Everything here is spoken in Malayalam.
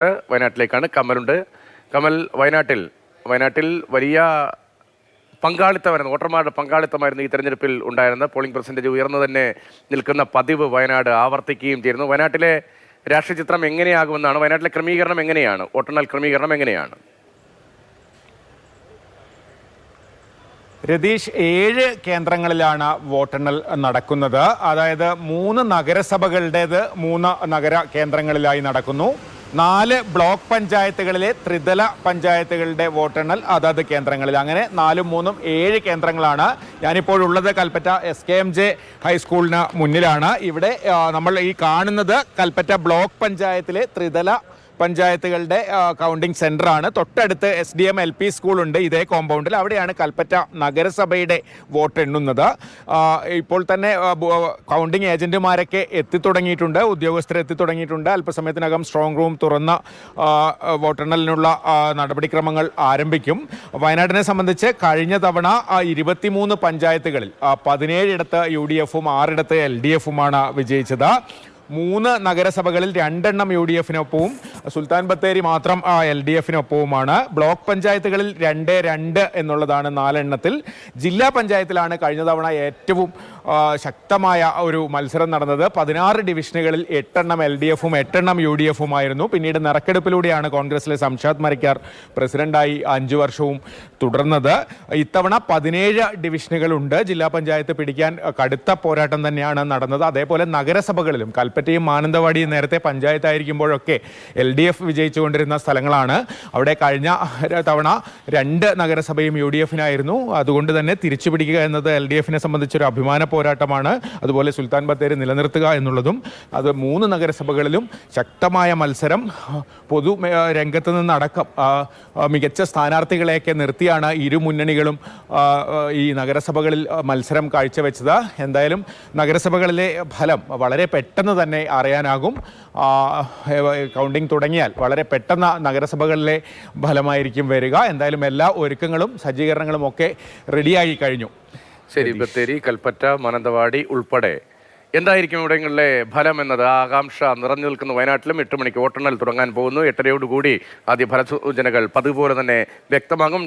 വയനാട്ടിലേക്കാണ്. കമലുണ്ട്. കമൽ, വയനാട്ടിൽ വലിയ പങ്കാളിത്തമായിരുന്നു, വോട്ടർമാരുടെ പങ്കാളിത്തമായിരുന്നു ഈ തെരഞ്ഞെടുപ്പിൽ ഉണ്ടായിരുന്ന. പോളിംഗ് പെർസെൻറ്റേജ് ഉയർന്നു തന്നെ നിൽക്കുന്ന പതിവ് വയനാട് ആവർത്തിക്കുകയും ചെയ്യുന്നു. വയനാട്ടിലെ രാഷ്ട്രീയ ചിത്രം എങ്ങനെയാകുമെന്നാണ്, വയനാട്ടിലെ ക്രമീകരണം എങ്ങനെയാണ്, വോട്ടെണ്ണൽ ക്രമീകരണം എങ്ങനെയാണ്? രതീഷ്, 7 കേന്ദ്രങ്ങളിലാണ് വോട്ടെണ്ണൽ നടക്കുന്നത്. അതായത് 3 നഗരസഭകളുടേത് 3 നഗര കേന്ദ്രങ്ങളിലായി നടക്കുന്നു. 4 ബ്ലോക്ക് പഞ്ചായത്തുകളിലെ ത്രിതല പഞ്ചായത്തുകളുടെ വോട്ടെണ്ണൽ അതത് കേന്ദ്രങ്ങളിൽ. അങ്ങനെ 4ഉം 3ഉം 7 കേന്ദ്രങ്ങളാണ്. ഞാനിപ്പോഴുള്ളത് കൽപ്പറ്റ SKMJ ഹൈസ്കൂളിന് മുന്നിലാണ്. ഇവിടെ നമ്മൾ ഈ കാണുന്നത് കൽപ്പറ്റ ബ്ലോക്ക് പഞ്ചായത്തിലെ ത്രിതല പഞ്ചായത്തുകളുടെ കൗണ്ടിംഗ് സെൻ്ററാണ്. തൊട്ടടുത്ത് SDM LP സ്കൂളുണ്ട് ഇതേ കോമ്പൗണ്ടിൽ. അവിടെയാണ് കൽപ്പറ്റ നഗരസഭയുടെ വോട്ട് എണ്ണുന്നത്. ഇപ്പോൾ തന്നെ കൗണ്ടിംഗ് ഏജൻറ്റുമാരൊക്കെ എത്തിത്തുടങ്ങിയിട്ടുണ്ട്, ഉദ്യോഗസ്ഥർ എത്തിത്തുടങ്ങിയിട്ടുണ്ട്. അല്പസമയത്തിനകം സ്ട്രോങ് റൂം തുറന്ന് വോട്ടെണ്ണലിനുള്ള നടപടിക്രമങ്ങൾ ആരംഭിക്കും. വയനാടിനെ സംബന്ധിച്ച് കഴിഞ്ഞ തവണ 23 പഞ്ചായത്തുകളിൽ 17ഇടത്ത് UDFും 6ഇടത്ത് LDFുമാണ് വിജയിച്ചത്. 3 നഗരസഭകളിൽ 2 UDFിനൊപ്പവും സുൽത്താൻ ബത്തേരി മാത്രം LDFിനൊപ്പവുമാണ്. ബ്ലോക്ക് പഞ്ചായത്തുകളിൽ 2-2 എന്നുള്ളതാണ് 4 എണ്ണത്തിൽ. ജില്ലാ പഞ്ചായത്തിലാണ് കഴിഞ്ഞ തവണ ഏറ്റവും ശക്തമായ ഒരു മത്സരം നടന്നത്. 16 ഡിവിഷനുകളിൽ 8 LDFും 8 UDFുമായിരുന്നു. പിന്നീട് നറുക്കെടുപ്പിലൂടെയാണ് കോൺഗ്രസിലെ സംഷാദ് മരക്കാർ പ്രസിഡന്റായി 5 വർഷവും തുടർന്നത്. ഇത്തവണ 17 ഡിവിഷനുകളുണ്ട്. ജില്ലാ പഞ്ചായത്ത് പിടിക്കാൻ കടുത്ത പോരാട്ടം തന്നെയാണ് നടന്നത്. അതേപോലെ നഗരസഭകളിലും കൽപ്പറ്റയും മാനന്തവാടിയും നേരത്തെ പഞ്ചായത്തായിരിക്കുമ്പോഴൊക്കെ LDF വിജയിച്ചുകൊണ്ടിരുന്ന സ്ഥലങ്ങളാണ്. അവിടെ കഴിഞ്ഞ തവണ 2 നഗരസഭയും UDFിനായിരുന്നു. അതുകൊണ്ട് തന്നെ തിരിച്ചു പിടിക്കുക എന്നത് LDFിനെ സംബന്ധിച്ചൊരു അഭിമാന പോരാട്ടമാണ്. അതുപോലെ സുൽത്താൻ ബത്തേരി നിലനിർത്തുക എന്നുള്ളതും. അത് 3 നഗരസഭകളിലും ശക്തമായ മത്സരം. പൊതു രംഗത്ത് നിന്നടക്കം മികച്ച സ്ഥാനാർത്ഥികളെയൊക്കെ നിർത്തിയാണ് ഇരു മുന്നണികളും ഈ നഗരസഭകളിൽ മത്സരം കാഴ്ചവെച്ചത്. എന്തായാലും നഗരസഭകളിലെ ഫലം വളരെ പെട്ടെന്ന് തന്നെ അറിയാനാകും. കൗണ്ടിംഗ് തുടങ്ങിയാൽ വളരെ പെട്ടെന്ന് നഗരസഭകളിലെ ഫലമായിരിക്കും വരിക. എന്തായാലും എല്ലാ ഒരുക്കങ്ങളും സജ്ജീകരണങ്ങളും ഒക്കെ റെഡിയായി കഴിഞ്ഞു. ശരി, ബത്തേരി, കൽപ്പറ്റ, മാനന്തവാടി ഉൾപ്പെടെ എന്തായിരിക്കും ഇവിടങ്ങളിലെ ഫലം എന്നത് ആകാംക്ഷ നിറഞ്ഞു നിൽക്കുന്ന വയനാട്ടിലും 8 മണിക്ക് വോട്ടെണ്ണൽ തുടങ്ങാൻ പോകുന്നു. 8:30യോടുകൂടി ആദ്യ ഫലസൂചനകൾ പതിവ് പോലെ തന്നെ വ്യക്തമാകും.